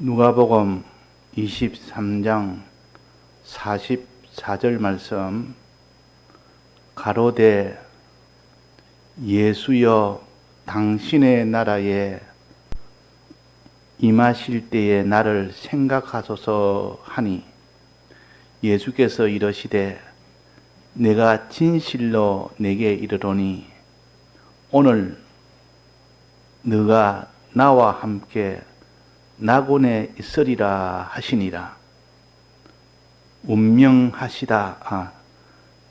누가복음 23장 44절 말씀. 가로되 예수여 당신의 나라에 임하실 때에 나를 생각하소서 하니, 예수께서 이러시되 내가 진실로 내게 이르노니 오늘 너가 나와 함께 낙원에 있으리라 하시니라. 운명하시다.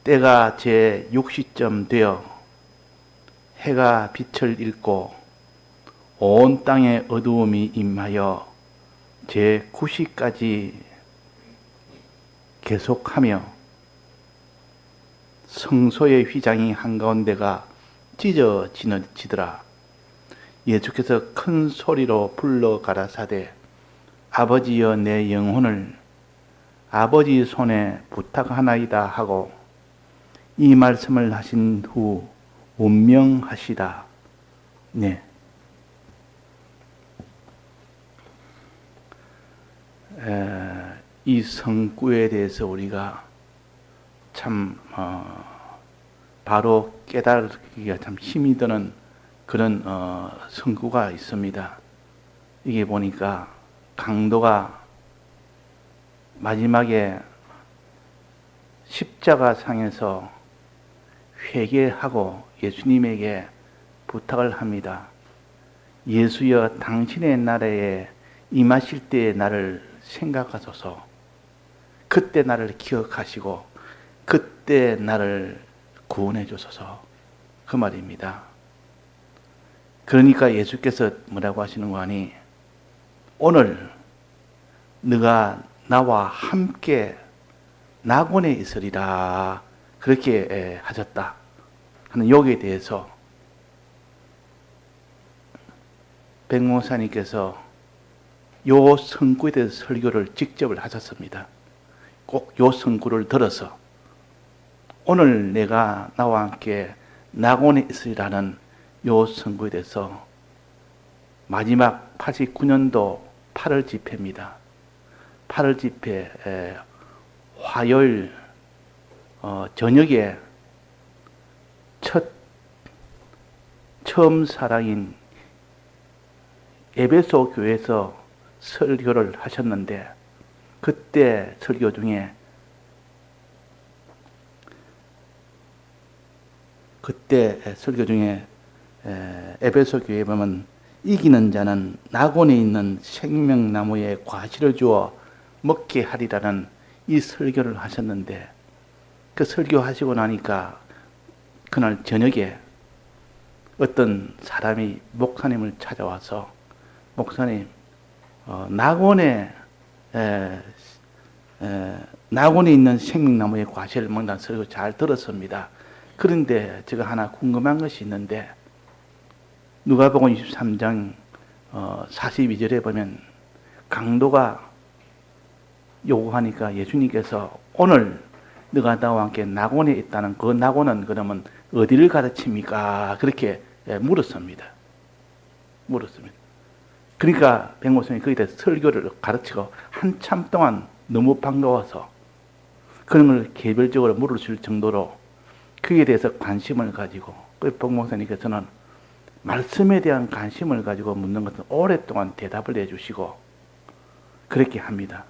때가 제 6시쯤 되어 해가 빛을 잃고 온 땅에 어두움이 임하여 제 9시까지 계속하며 성소의 휘장이 한가운데가 찢어지더라. 예수께서 큰 소리로 불러 가라사대 아버지여 내 영혼을 아버지 손에 부탁하나이다 하고 이 말씀을 하신 후 운명하시다. 네. 이 성구에 대해서 우리가 참 바로 깨달기가 참 힘이 드는 그런 성구가 있습니다. 이게 보니까 강도가 마지막에 십자가상에서 회개하고 예수님에게 부탁을 합니다. 예수여 당신의 나라에 임하실 때에 나를 생각하소서. 그때 나를 기억하시고 그때 나를 구원해 주소서. 그 말입니다. 그러니까 예수께서 뭐라고 하시는 거 아니? 오늘 네가 나와 함께 낙원에 있으리라. 그렇게 하셨다 하는 여기에 대해서 백 목사님께서 요 성구에 대해서 설교를 직접 하셨습니다. 꼭 요 성구를 들어서 오늘 내가 나와 함께 낙원에 있으리라는 요 성구에 대해서 마지막 89년도 8월 집회입니다. 8월 집회 화요일 저녁에 처음 사랑인 에베소 교회에서 설교를 하셨는데, 그때 설교 중에 에베소 교회에 보면 이기는 자는 낙원에 있는 생명나무에 과실을 주어 먹게 하리라는 이 설교를 하셨는데, 그 설교하시고 나니까 그날 저녁에 어떤 사람이 목사님을 찾아와서 목사님, 낙원에 있는 생명나무의 과실을 먹는다는 설교 잘 들었습니다. 그런데 제가 하나 궁금한 것이 있는데, 누가복음 23장 42절에 보면 강도가 요구하니까 예수님께서 오늘 너가 나와 함께 낙원에 있다는 그 낙원은 그러면 어디를 가르칩니까? 그렇게 물었습니다. 그러니까 백 목사님이 거기에 대해서 설교를 가르치고 한참 동안 너무 반가워서 그런 걸 개별적으로 물으실 정도로 그에 대해서 관심을 가지고, 백 목사님께서는 말씀에 대한 관심을 가지고 묻는 것은 오랫동안 대답을 해주시고 그렇게 합니다.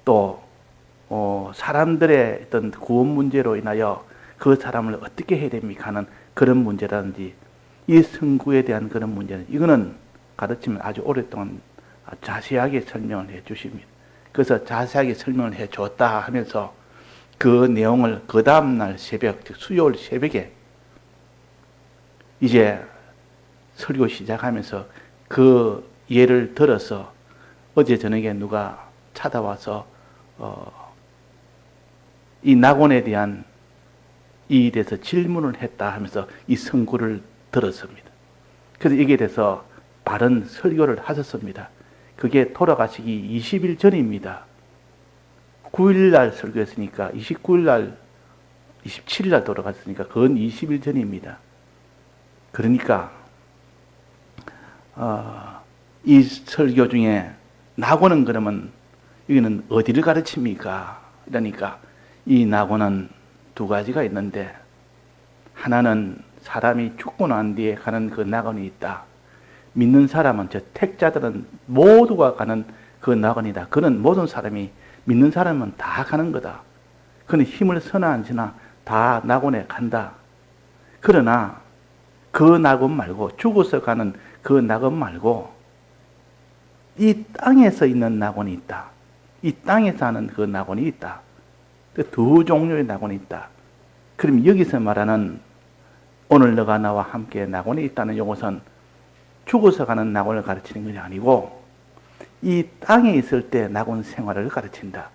또 사람들의 어떤 구원 문제로 인하여 그 사람을 어떻게 해야 됩니까 하는 그런 문제라든지 이 성구에 대한 그런 문제는 이거는 가르치면 아주 오랫동안 자세하게 설명을 해 주십니다. 그래서 자세하게 설명을 해 줬다 하면서 그 내용을 그 다음날 새벽, 즉 수요일 새벽에 이제 설교 시작하면서 그 예를 들어서 어제 저녁에 누가 찾아와서 이 낙원에 대한 이에 대해서 질문을 했다 하면서 이 성구를 들었습니다. 그래서 이게 대해서 바른 설교를 하셨습니다. 그게 돌아가시기 20일 전입니다. 9일날 설교했으니까 29일날, 27일날 돌아갔으니까 그건 20일 전입니다. 그러니까 이 설교 중에 낙원은 그러면 여기는 어디를 가르칩니까? 그러니까 이 낙원은 두 가지가 있는데, 하나는 사람이 죽고 난 뒤에 가는 그 낙원이 있다. 믿는 사람은, 저 택자들은 모두가 가는 그 낙원이다. 그는 모든 사람이, 믿는 사람은 다 가는 거다. 그는 힘을 쓰나 안 쓰나 다 낙원에 간다. 그러나 그 낙원 말고, 죽어서 가는 그 낙원 말고 이 땅에서 있는 낙원이 있다. 이 땅에 사는 그 낙원이 있다. 그 두 종류의 낙원이 있다. 그럼 여기서 말하는 오늘 너가 나와 함께 낙원에 있다는 이것은 죽어서 가는 낙원을 가르치는 것이 아니고, 이 땅에 있을 때 낙원 생활을 가르친다.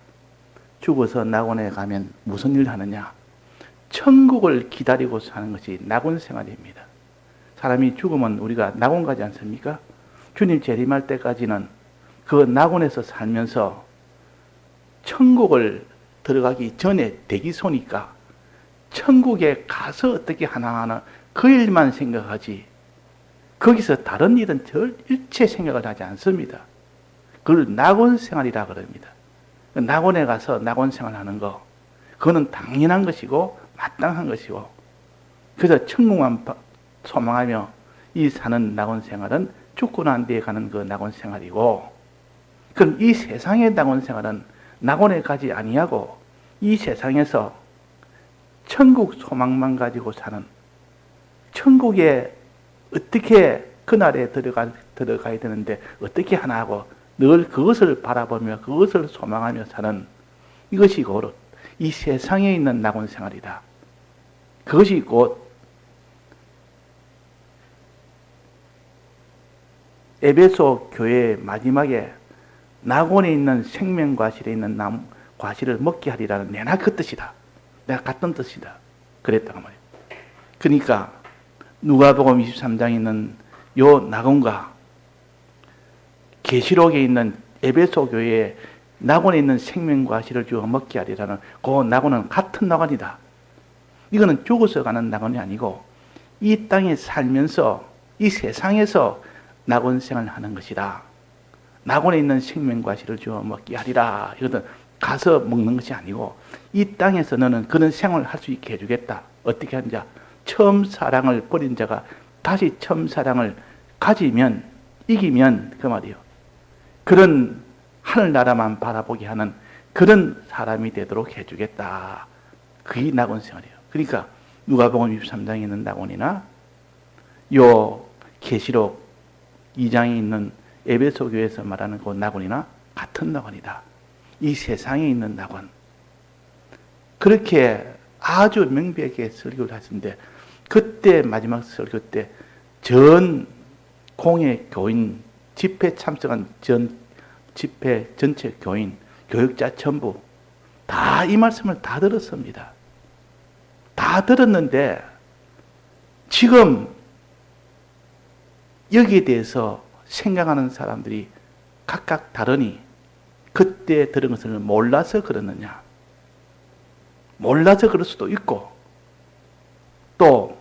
죽어서 낙원에 가면 무슨 일을 하느냐? 천국을 기다리고 사는 것이 낙원 생활입니다. 사람이 죽으면 우리가 낙원 가지 않습니까? 주님 재림할 때까지는 그 낙원에서 살면서 천국을 들어가기 전에 대기소니까 천국에 가서 어떻게 하나하나 그 일만 생각하지, 거기서 다른 일은 일체 생각을 하지 않습니다. 그걸 낙원 생활이라 그럽니다. 낙원에 가서 낙원 생활하는 거, 그거는 당연한 것이고 마땅한 것이고, 그래서 천국만 소망하며 이 사는 낙원 생활은 죽고 난 뒤에 가는 그 낙원 생활이고, 그럼 이 세상의 낙원 생활은 낙원에 가지 아니하고 이 세상에서 천국 소망만 가지고 사는, 천국에 어떻게 그날에 들어가야 되는데 어떻게 하나 하고 늘 그것을 바라보며 그것을 소망하며 사는, 이것이 곧 이 세상에 있는 낙원 생활이다. 그것이 곧 에베소 교회의 마지막에 낙원에 있는 생명과실에 있는 과실을 먹게 하리라는 내나 그 뜻이다. 내가 같은 뜻이다. 그랬다고 말이에요. 그러니까 누가복음 23장에 있는 요 낙원과 계시록에 있는 에베소 교회의 낙원에 있는 생명과실을 주어 먹게 하리라는 그 낙원은 같은 낙원이다. 이거는 죽어서 가는 낙원이 아니고 이 땅에 살면서 이 세상에서 낙원 생활을 하는 것이다. 낙원에 있는 생명과실을 주어 먹게 하리라. 이것은 가서 먹는 것이 아니고 이 땅에서 너는 그런 생활을 할 수 있게 해주겠다. 어떻게 하는지, 처음 사랑을 버린 자가 다시 처음 사랑을 가지면, 이기면 그 말이요, 그런 하늘나라만 바라보게 하는 그런 사람이 되도록 해주겠다. 그게 낙원 생활이에요. 그러니까 누가복음 23장에 있는 낙원이나 요 계시록 2장에 있는 에베소 교회에서 말하는 그 낙원이나 같은 낙원이다. 이 세상에 있는 낙원. 그렇게 아주 명백하게 설교를 하시는데, 그때 마지막 설교 때 전 공예 교인, 집회 참석한 전 집회 전체 교인, 교육자 전부 다 이 말씀을 다 들었습니다. 다 들었는데 지금 여기에 대해서 생각하는 사람들이 각각 다르니, 그때 들은 것을 몰라서 그러느냐, 몰라서 그럴 수도 있고 또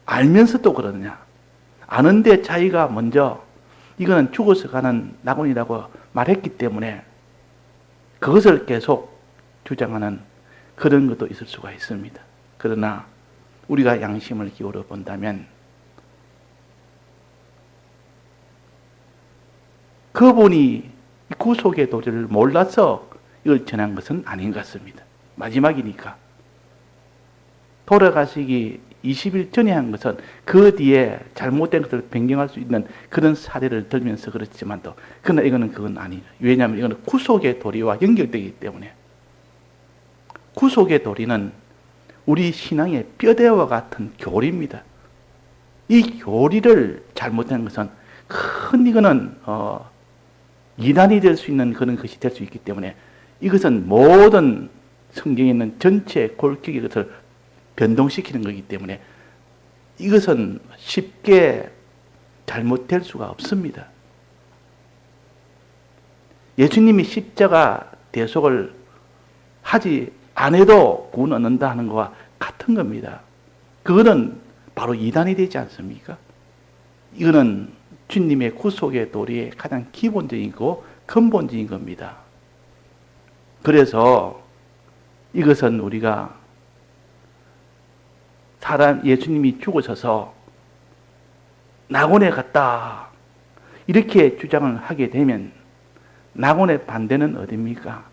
알면서도 그러느냐, 아는데 자기가 먼저 이거는 죽어서 가는 낙원이라고 말했기 때문에 그것을 계속 주장하는 그런 것도 있을 수가 있습니다. 그러나 우리가 양심을 기울여 본다면 그분이 구속의 도리를 몰라서 이걸 전한 것은 아닌 것 같습니다. 마지막이니까. 돌아가시기 20일 전에 한 것은 그 뒤에 잘못된 것을 변경할 수 있는 그런 사례를 들면서 그렇지만도, 그러나 이거는 그건 아니에요. 왜냐하면 이거는 구속의 도리와 연결되기 때문에. 구속의 도리는 우리 신앙의 뼈대와 같은 교리입니다. 이 교리를 잘못한 것은 큰 이거는 이단이 될 수 있는 그런 것이 될 수 있기 때문에, 이것은 모든 성경에 있는 전체 골격의 것을 변동시키는 것이기 때문에 이것은 쉽게 잘못될 수가 없습니다. 예수님이 십자가 대속을 하지 안 해도 구원 얻는다 하는 것과 같은 겁니다. 그거는 바로 이단이 되지 않습니까? 이거는 주님의 구속의 도리의 가장 기본적이고 근본적인 겁니다. 그래서 이것은 우리가 예수님이 죽으셔서 낙원에 갔다 이렇게 주장을 하게 되면 낙원의 반대는 어디입니까?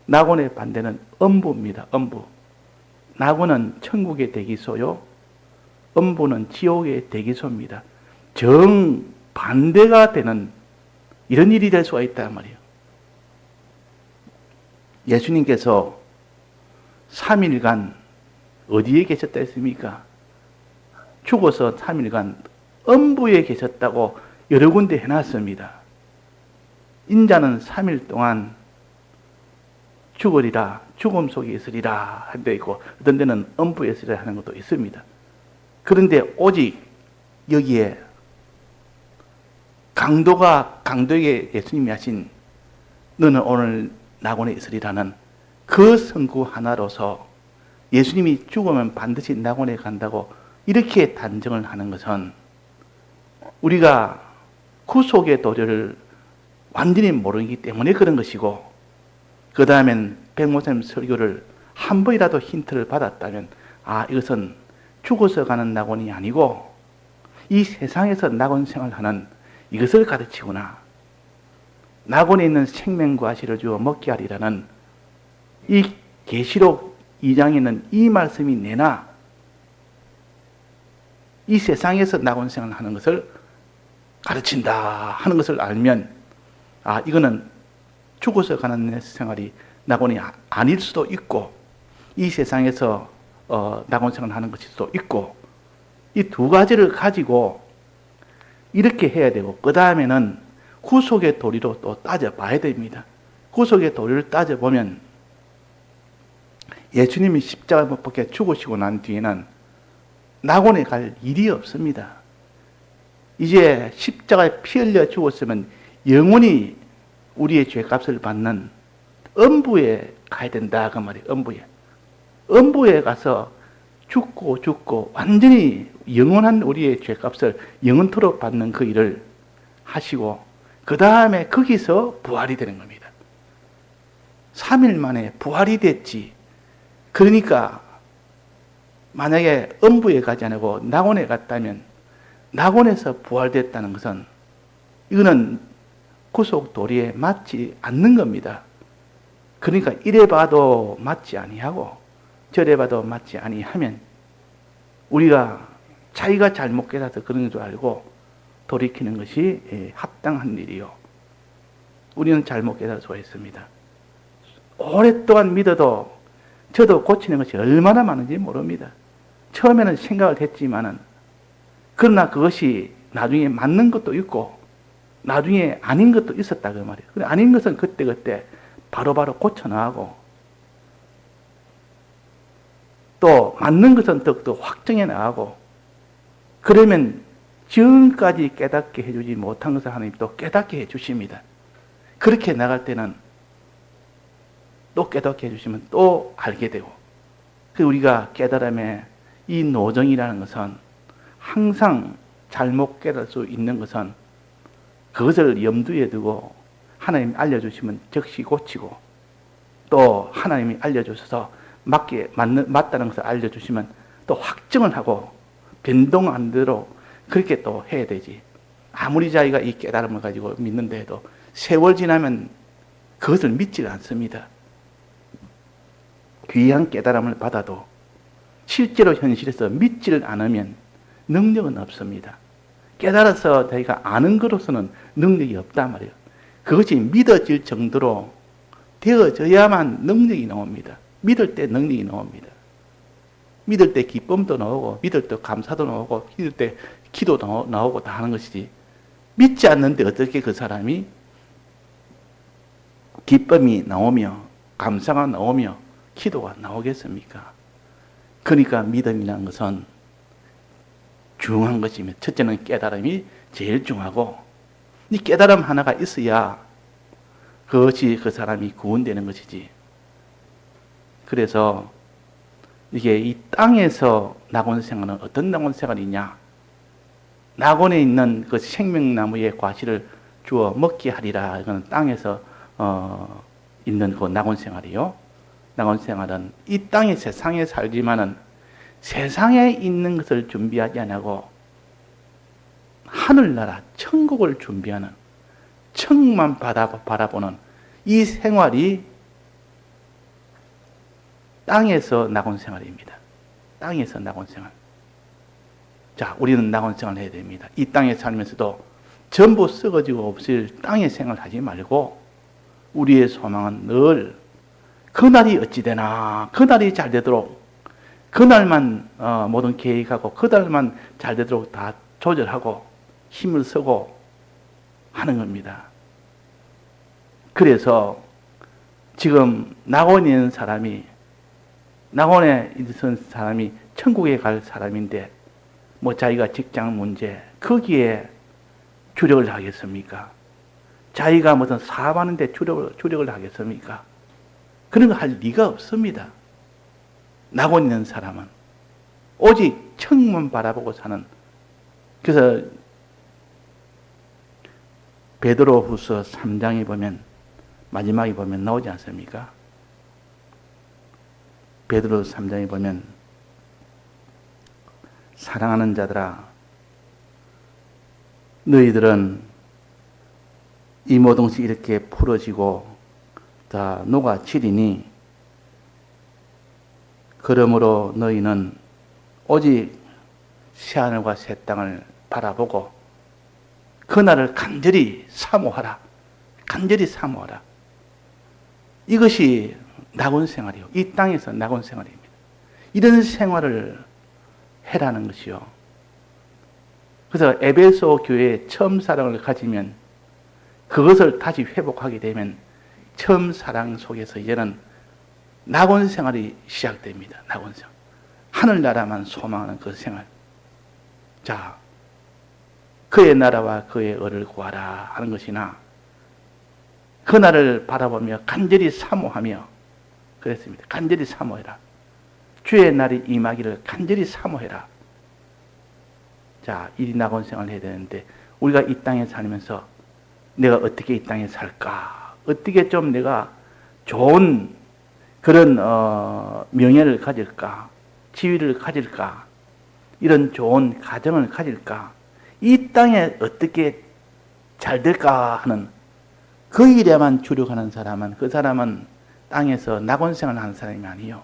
낙원의 반대는 엄부입니다. 엄부. 낙원은 천국의 대기소요. 엄부는 지옥의 대기소입니다. 정반대가 되는 이런 일이 될 수가 있단 말이에요. 예수님께서 3일간 어디에 계셨다 했습니까? 죽어서 3일간 엄부에 계셨다고 여러 군데 해놨습니다. 인자는 3일 동안 죽으리라, 죽음 속에 있으리라 한 데 있고 어떤 데는 엄부에 있으리라 하는 것도 있습니다. 그런데 오직 여기에 강도에게 예수님이 하신 너는 오늘 낙원에 있으리라는 그 선구 하나로서 예수님이 죽으면 반드시 낙원에 간다고 이렇게 단정을 하는 것은 우리가 구속의 도리를 완전히 모르기 때문에 그런 것이고, 그 다음엔 백목사님 설교를 한 번이라도 힌트를 받았다면 이것은 죽어서 가는 낙원이 아니고 이 세상에서 낙원 생활하는 이것을 가르치구나. 낙원에 있는 생명과실을 주어 먹게 하리라는 이 계시록 2장에 있는 이 말씀이 내나 이 세상에서 낙원 생활을 하는 것을 가르친다 하는 것을 알면 이거는 죽어서 가는 생활이 낙원이 아닐 수도 있고 이 세상에서 낙원 생활을 하는 것일 수도 있고 이 두 가지를 가지고 이렇게 해야 되고 그 다음에는 구속의 도리로 또 따져봐야 됩니다. 구속의 도리를 따져보면 예수님이 십자가 못 박혀 죽으시고 난 뒤에는 낙원에 갈 일이 없습니다. 이제 십자가에 피 흘려 죽었으면 영원히 우리의 죄값을 받는 엄부에 가야 된다 그 말이에요. 엄부에 가서 죽고 완전히 영원한 우리의 죄값을 영원토록 받는 그 일을 하시고 그 다음에 거기서 부활이 되는 겁니다. 3일 만에 부활이 됐지. 그러니까 만약에 엄부에 가지 않고 낙원에 갔다면 낙원에서 부활됐다는 것은 이거는 구속 도리에 맞지 않는 겁니다. 그러니까 이래 봐도 맞지 아니하고 저래 봐도 맞지 아니하면 우리가 자기가 잘못 깨달아서 그런 줄 알고 돌이키는 것이 합당한 일이요. 우리는 잘못 깨달아서 했습니다. 오랫동안 믿어도 저도 고치는 것이 얼마나 많은지 모릅니다. 처음에는 생각을 했지만은 그러나 그것이 나중에 맞는 것도 있고 나중에 아닌 것도 있었다 그 말이에요. 근데 아닌 것은 그때 바로바로 고쳐나가고 또 맞는 것은 또 확정해 나가고 그러면 지금까지 깨닫게 해주지 못한 것을 하나님 또 깨닫게 해주십니다. 그렇게 나갈 때는 또 깨닫게 해주시면 또 알게 되고 우리가 깨달음의 이 노정이라는 것은 항상 잘못 깨달을 수 있는 것은 그것을 염두에 두고 하나님이 알려주시면 즉시 고치고 또 하나님이 알려주셔서 맞다는 것을 알려주시면 또 확정을 하고 변동 안 되도록 그렇게 또 해야 되지. 아무리 자기가 이 깨달음을 가지고 믿는다 해도 세월 지나면 그것을 믿지 않습니다. 귀한 깨달음을 받아도 실제로 현실에서 믿지를 않으면 능력은 없습니다. 깨달아서 자기가 아는 것으로서는 능력이 없단 말이에요. 그것이 믿어질 정도로 되어져야만 능력이 나옵니다. 믿을 때 능력이 나옵니다. 믿을 때 기쁨도 나오고 믿을 때 감사도 나오고 믿을 때 기도도 나오고 다 하는 것이지 믿지 않는데 어떻게 그 사람이 기쁨이 나오며 감사가 나오며 기도가 나오겠습니까? 그러니까 믿음이라는 것은 중요한 것이며 첫째는 깨달음이 제일 중요하고 이 깨달음 하나가 있어야 그것이 그 사람이 구원되는 것이지. 그래서 이게 이 땅에서 낙원 생활은 어떤 낙원 생활이냐? 낙원에 있는 그 생명나무의 과실을 주어 먹게 하리라. 이건 땅에서 있는 그 낙원 생활이요. 낙원 생활은 이 땅의 세상에 살지만은 세상에 있는 것을 준비하지 않고 하늘나라 천국을 준비하는, 천국만 바라보는 이 생활이 땅에서 낙원 생활입니다. 땅에서 낙원 생활. 자, 우리는 낙원 생활을 해야 됩니다. 이 땅에 살면서도 전부 썩어지고 없을 땅의 생활을 하지 말고 우리의 소망은 늘 그날이 어찌 되나, 그날이 잘 되도록, 그날만 모든 계획하고 그날만 잘 되도록 다 조절하고 힘을 쓰고 하는 겁니다. 그래서 지금 낙원에 있는 사람이, 낙원에 있는 사람이 천국에 갈 사람인데 뭐 자기가 직장 문제 거기에 주력을 하겠습니까? 자기가 무슨 사업하는데 주력을 하겠습니까? 그런 거 할 리가 없습니다. 낙원 있는 사람은 오직 천국만 바라보고 사는. 그래서 베드로후서 3장에 보면, 마지막에 보면 나오지 않습니까? 베드로후서 3장에 보면 사랑하는 자들아, 너희들은 이 모든 것이 이렇게 풀어지고 다 녹아지리니 그러므로 너희는 오직 새하늘과 새 땅을 바라보고 그날을 간절히 사모하라. 간절히 사모하라. 이것이 낙원 생활이요. 이 땅에서 낙원 생활입니다. 이런 생활을 해라는 것이요. 그래서 에베소 교회에 처음 사랑을 가지면 그것을 다시 회복하게 되면 처음 사랑 속에서 이제는 낙원 생활이 시작됩니다. 낙원 생활. 하늘나라만 소망하는 그 생활. 자, 그의 나라와 그의 의를 구하라 하는 것이나 그날을 바라보며 간절히 사모하며 그랬습니다. 간절히 사모해라. 주의 날이 임하기를 간절히 사모해라. 자, 이 낙원 생활을 해야 되는데 우리가 이 땅에 살면서 내가 어떻게 이 땅에 살까? 어떻게 좀 내가 좋은 그런 명예를 가질까? 지위를 가질까? 이런 좋은 가정을 가질까? 이 땅에 어떻게 잘 될까 하는 그 일에만 주력하는 사람은 그 사람은 땅에서 낙원 생활을 하는 사람이 아니요.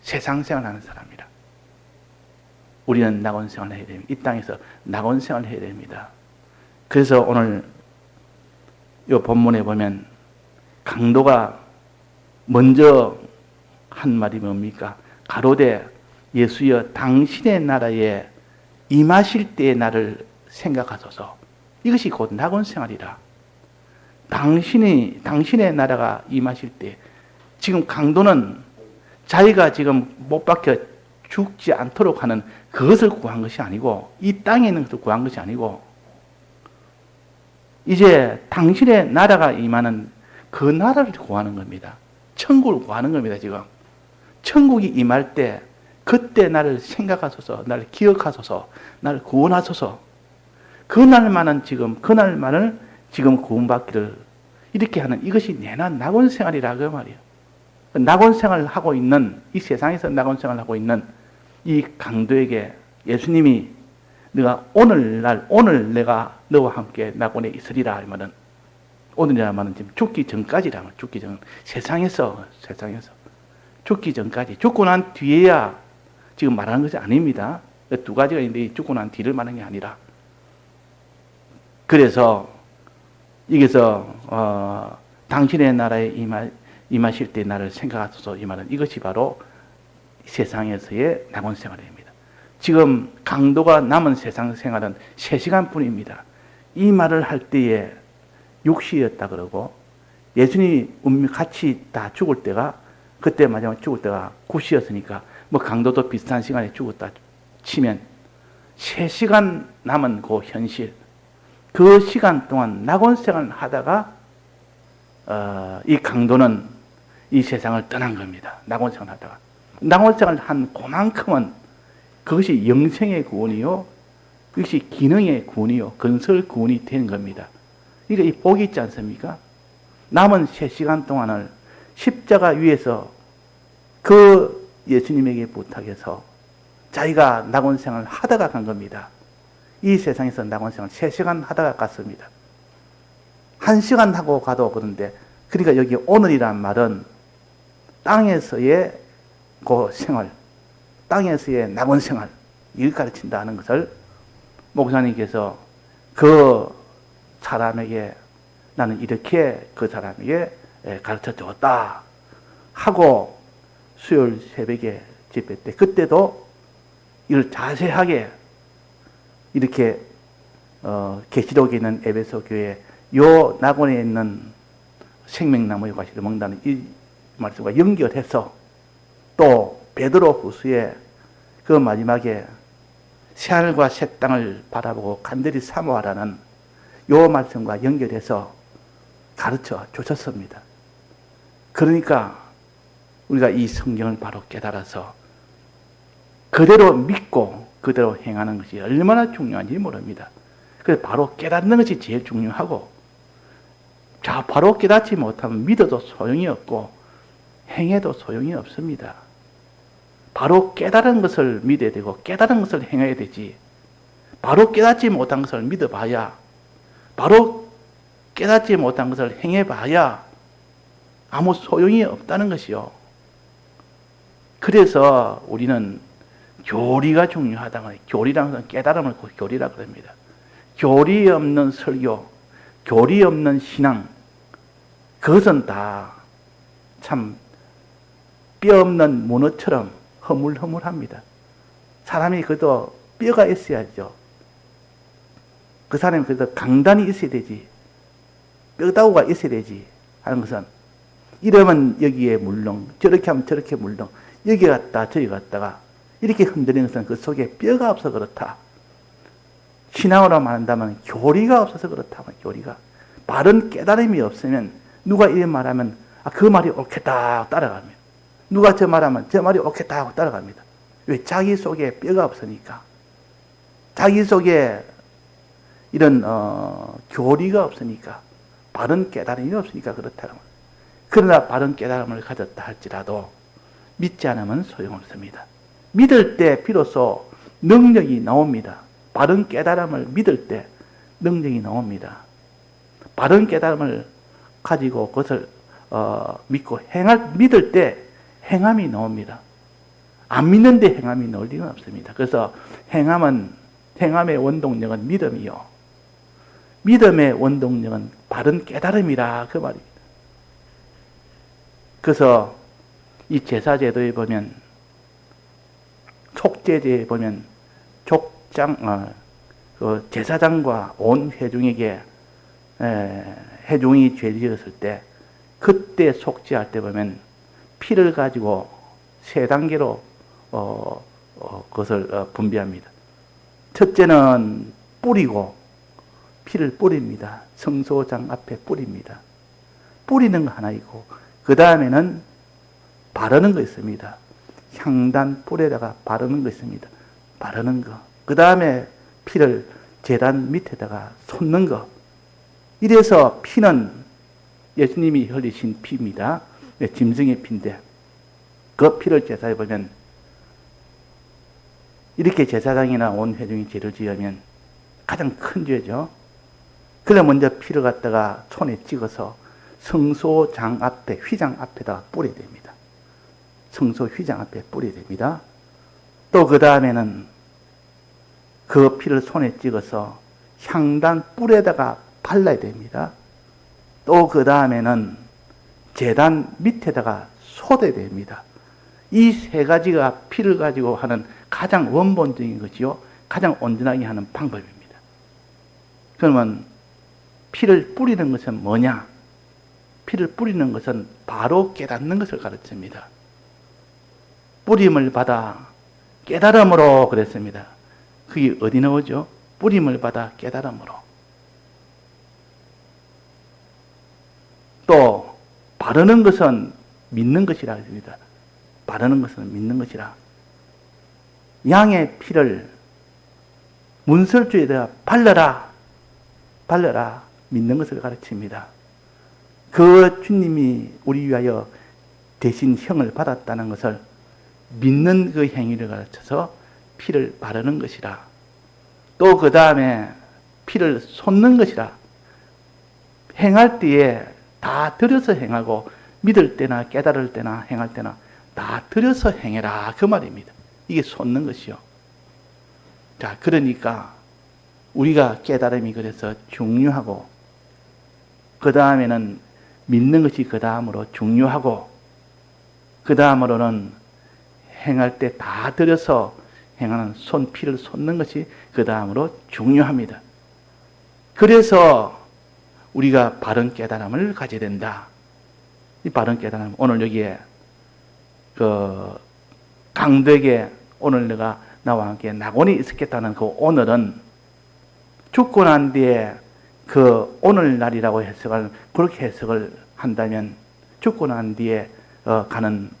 세상 생활을 하는 사람이라. 우리는 낙원 생활을 해야 됩니다. 이 땅에서 낙원 생활을 해야 됩니다. 그래서 오늘 이 본문에 보면 강도가 먼저 한 말이 뭡니까? 가로되 예수여 당신의 나라에 임하실 때의 나를 생각하소서. 이것이 곧 낙원 생활이라. 당신의 나라가 임하실 때, 지금 강도는 자기가 지금 못 박혀 죽지 않도록 하는 그것을 구한 것이 아니고, 이 땅에 있는 것을 구한 것이 아니고, 이제 당신의 나라가 임하는 그 나라를 구하는 겁니다. 천국을 구하는 겁니다, 지금. 천국이 임할 때, 그때 나를 생각하소서, 나를 기억하소서, 나를 구원하소서. 그날만은 지금 구원받기를 이렇게 하는 이것이 내나 낙원 생활이라 그 말이에요. 낙원 생활을 하고 있는, 이 세상에서 낙원 생활을 하고 있는 이 강도에게 예수님이 네가 오늘 내가 너와 함께 낙원에 있으리라 하면은, 오늘이라면은 지금 죽기 전까지라면, 죽기 전, 세상에서 죽기 전까지, 죽고 난 뒤에야 지금 말하는 것이 아닙니다. 두 가지가 있는데 죽고 난 뒤를 말하는 게 아니라. 그래서 여기서 당신의 나라에 임하실 때 나를 생각하소서 이 말은 이것이 바로 세상에서의 낙원 생활입니다. 지금 강도가 남은 세상 생활은 3시간뿐입니다. 이 말을 할 때에 6시였다 그러고 예수님이 같이 다 죽을 때가 그때 마지막 죽을 때가 9시였으니까 뭐 강도도 비슷한 시간에 죽었다 치면 3시간 남은 그 현실, 그 시간 동안 낙원 생활을 하다가 이 강도는 이 세상을 떠난 겁니다. 낙원 생활을 하다가. 낙원 생활을 한 그만큼은 그것이 영생의 구원이요 이것이 기능의 구원이요. 건설 구원이 되는 겁니다. 그러니까 이 복이 있지 않습니까? 남은 3시간 동안을 십자가 위에서 그 예수님에게 부탁해서 자기가 낙원생활을 하다가 간 겁니다. 이 세상에서 낙원생활 3시간 하다가 갔습니다. 1시간 하고 가도 그런데, 그러니까 여기 오늘이란 말은 땅에서의 그 생활, 땅에서의 낙원생활, 이걸 가르친다는 것을 목사님께서 그 사람에게, 나는 이렇게 그 사람에게 가르쳐 줬다 하고 수요일 새벽에 집회 때, 그때도 이걸 자세하게 이렇게 계시록에 있는 에베소 교회 요 낙원에 있는 생명나무의 과실을 먹는다는 이 말씀과 연결해서, 또 베드로 후서에 그 마지막에 새하늘과 새 땅을 바라보고 간절히 사모하라는 요 말씀과 연결해서 가르쳐 주셨습니다. 그러니까 우리가 이 성경을 바로 깨달아서 그대로 믿고 그대로 행하는 것이 얼마나 중요한지 모릅니다. 그래서 바로 깨닫는 것이 제일 중요하고, 자, 바로 깨닫지 못하면 믿어도 소용이 없고 행해도 소용이 없습니다. 바로 깨달은 것을 믿어야 되고 깨달은 것을 행해야 되지, 바로 깨닫지 못한 것을 믿어봐야, 바로 깨닫지 못한 것을 행해봐야 아무 소용이 없다는 것이요. 그래서 우리는 교리가 중요하다는 거예요. 교리라는 것은 깨달음을 교리라고 합니다. 교리 없는 설교, 교리 없는 신앙, 그것은 다 참 뼈 없는 문어처럼 허물허물합니다. 사람이 그래도 뼈가 있어야죠. 그 사람이 그래도 강단이 있어야 되지, 뼈다구가 있어야 되지 하는 것은, 이러면 여기에 물렁, 저렇게 하면 저렇게 물렁, 여기 갔다 저기 갔다가 이렇게 흔들리는 것은 그 속에 뼈가 없어 그렇다. 신앙으로 말한다면 교리가 없어서 그렇다. 교리가, 바른 깨달음이 없으면 누가 이런 말하면 그 말이 옳겠다 하고 따라갑니다. 누가 저 말하면 저 말이 옳겠다 하고 따라갑니다. 왜? 자기 속에 뼈가 없으니까. 자기 속에 이런 교리가 없으니까, 바른 깨달음이 없으니까 그렇다는 거예요. 그러나 바른 깨달음을 가졌다 할지라도 믿지 않으면 소용없습니다. 믿을 때 비로소 능력이 나옵니다. 바른 깨달음을 믿을 때 능력이 나옵니다. 바른 깨달음을 가지고 그것을 믿고 믿을 때 행함이 나옵니다. 안 믿는데 행함이 나올 리는 없습니다. 그래서 행함의 원동력은 믿음이요, 믿음의 원동력은 바른 깨달음이라, 그 말입니다. 그래서 이 제사제도에 보면, 촉제제에 보면 그 제사장과 온 회중에게 회중이 죄 지었을 때, 그때 속죄할 때 보면 피를 가지고 3단계로 그것을 분배합니다. 첫째는 뿌리고, 피를 뿌립니다. 성소장 앞에 뿌립니다. 뿌리는 거 하나 있고, 그 다음에는 바르는 거 있습니다. 향단 뿔에다가 바르는 거 있습니다. 바르는 거. 그 다음에 피를 제단 밑에다가 쏟는 거. 이래서 피는 예수님이 흘리신 피입니다. 짐승의 피인데, 그 피를 제사에 보면, 이렇게 제사장이나 온 회중이 죄를 지으면 가장 큰 죄죠. 그래 먼저 피를 갖다가 손에 찍어서 성소장 앞에, 휘장 앞에다가 뿌려야 됩니다. 성소 휘장 앞에 뿌려야 됩니다. 또 그 다음에는 그 피를 손에 찍어서 향단 뿔에다가 발라야 됩니다. 또 그 다음에는 제단 밑에다가 쏟아야 됩니다. 이 3가지가 피를 가지고 하는 가장 원본적인 것이요, 가장 온전하게 하는 방법입니다. 그러면 피를 뿌리는 것은 뭐냐? 피를 뿌리는 것은 바로 깨닫는 것을 가르칩니다. 뿌림을 받아 깨달음으로 그랬습니다. 그게 어디 나오죠? 뿌림을 받아 깨달음으로. 또 바르는 것은 믿는 것이라 했습니다. 바르는 것은 믿는 것이라. 양의 피를 문설주에다가 발라라, 발라라, 믿는 것을 가르칩니다. 그 주님이 우리 위하여 대신 형을 받았다는 것을 믿는 그 행위를 가르쳐서 피를 바르는 것이라. 또 그 다음에 피를 쏟는 것이라. 행할 때에 다 들여서 행하고, 믿을 때나 깨달을 때나 행할 때나 다 들여서 행해라, 그 말입니다. 이게 쏟는 것이요. 자, 그러니까 우리가 깨달음이 그래서 중요하고, 그 다음에는 믿는 것이 그 다음으로 중요하고, 그 다음으로는 행할 때 다 들여서 행하는 피를 쏟는 것이 그 다음으로 중요합니다. 그래서 우리가 바른 깨달음을 가져야 된다. 이 바른 깨달음, 오늘 여기에 그 강도에게 오늘 내가 나와 함께 낙원이 있었겠다는 그 오늘은 죽고 난 뒤에 그 오늘날이라고 해석을, 그렇게 해석을 한다면 죽고 난 뒤에 가는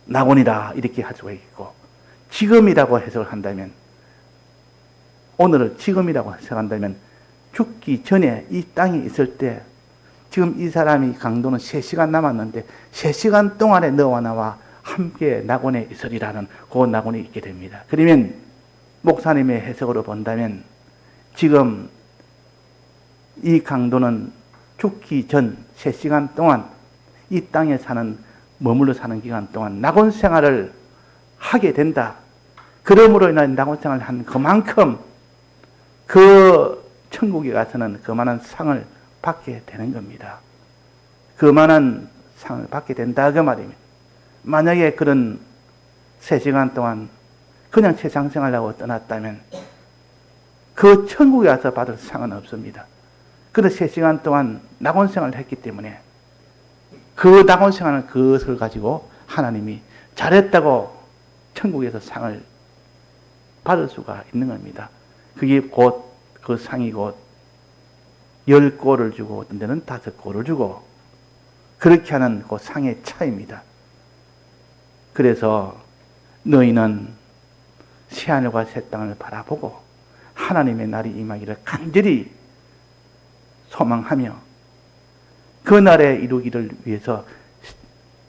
낙원이다, 이렇게 할 수가 있고, 지금이라고 해석을 한다면, 오늘을 지금이라고 해석한다면 죽기 전에 이 땅에 있을 때, 지금 이 사람이 강도는 3시간 남았는데 3시간 동안에 너와 나와 함께 낙원에 있으리라는 그 낙원이 있게 됩니다. 그러면 목사님의 해석으로 본다면 지금 이 강도는 죽기 전 3시간 동안 이 땅에 머물러 사는 기간 동안 낙원 생활을 하게 된다. 그러므로 인한 낙원 생활을 한 그만큼 그 천국에 가서는 그만한 상을 받게 되는 겁니다. 그만한 상을 받게 된다, 그 말입니다. 만약에 그런 3시간 동안 그냥 세상 생활하고 떠났다면 그 천국에 가서 받을 상은 없습니다. 그런데 3시간 동안 낙원 생활을 했기 때문에 그 낙원 생활은 그것을 가지고 하나님이 잘했다고 천국에서 상을 받을 수가 있는 겁니다. 그게 곧 그 상이 곧 10골을 주고 어떤 데는 5골을 주고 그렇게 하는 그 상의 차이입니다. 그래서 너희는 새하늘과 새 땅을 바라보고 하나님의 날이 임하기를 간절히 소망하며 그 날에 이루기를 위해서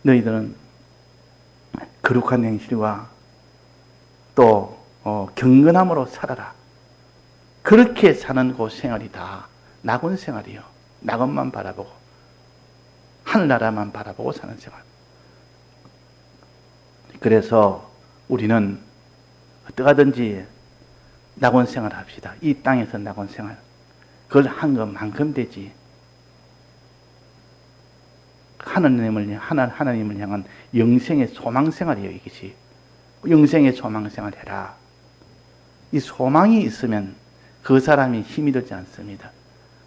너희들은 거룩한 행실과 또 경건함으로 살아라. 그렇게 사는 그 생활이 다 낙원 생활이요. 낙원만 바라보고 하늘나라만 바라보고 사는 생활. 그래서 우리는 어떠하든지 낙원 생활을 합시다. 이 땅에서 낙원 생활. 그걸 한 것만큼 되지. 하나님을 향한 영생의 소망 생활이에요, 이것이. 영생의 소망 생활 해라. 이 소망이 있으면 그 사람이 힘이 들지 않습니다.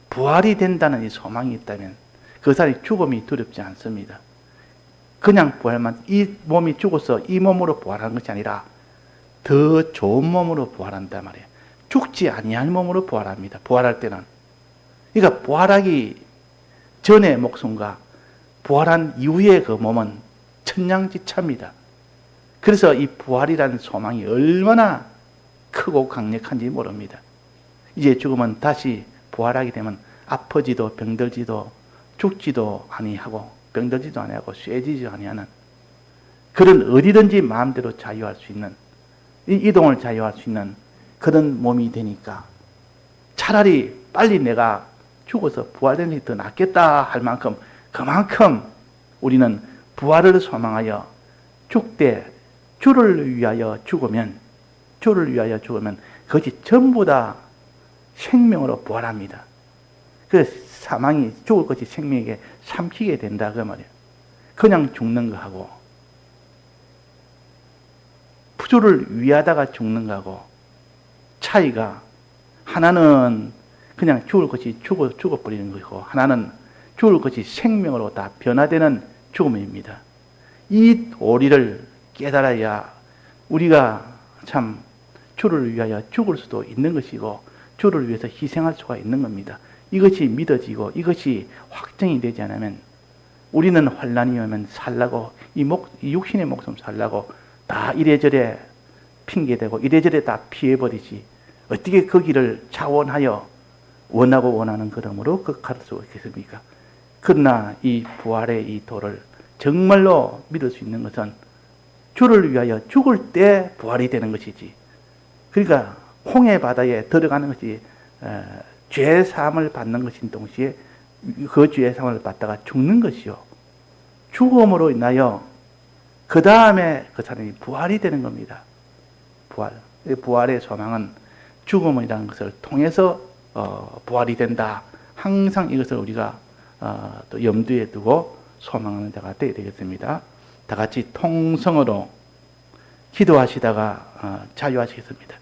부활이 된다는 이 소망이 있다면 그 사람이 죽음이 두렵지 않습니다. 그냥 부활만, 이 몸이 죽어서 이 몸으로 부활하는 것이 아니라 더 좋은 몸으로 부활한단 말이에요. 죽지 아니할 몸으로 부활합니다. 부활할 때는. 그러니까 부활하기 전의 목숨과 부활한 이후의 그 몸은 천냥지차입니다. 그래서 이 부활이라는 소망이 얼마나 크고 강력한지 모릅니다. 이제 죽으면 다시 부활하게 되면 아프지도 병들지도 죽지도 아니하고 병들지도 아니하고 쇠지지도 아니하는 그런 어디든지 마음대로 자유할 수 있는 이동을 자유할 수 있는 그런 몸이 되니까 차라리 빨리 내가 죽어서 부활되는 게 더 낫겠다 할 만큼 그만큼 우리는 부활을 소망하여 죽되 주를 위하여 죽으면 그것이 전부 다 생명으로 부활합니다. 그 사망이 죽을 것이 생명에게 삼키게 된다 그 말이에요. 그냥 죽는 거하고 주를 위하다가 죽는 거하고 차이가 하나는 그냥 죽을 것이 죽어버리는 것이고 하나는 죽을 것이 생명으로 다 변화되는 죽음입니다. 이 도리를 깨달아야 우리가 참 주를 위하여 죽을 수도 있는 것이고 주를 위해서 희생할 수가 있는 겁니다. 이것이 믿어지고 이것이 확정이 되지 않으면 우리는 환난이 오면 살라고 이 육신의 목숨 살라고 다 이래저래 핑계대고 이래저래 다 피해버리지 어떻게 그 길을 차원하여 원하고 원하는 걸음으로 갈 수 있겠습니까? 그러나 이 부활의 이 도를 정말로 믿을 수 있는 것은 주를 위하여 죽을 때 부활이 되는 것이지. 그러니까 홍해 바다에 들어가는 것이 죄 사함을 받는 것인 동시에 그 죄 사함을 받다가 죽는 것이요. 죽음으로 인하여 그 다음에 그 사람이 부활이 되는 겁니다. 부활. 부활의 소망은 죽음이라는 것을 통해서 부활이 된다. 항상 이것을 우리가 또 염두에 두고 소망하는 자가 되어야 되겠습니다. 다 같이 통성으로 기도하시다가 자유하시겠습니다.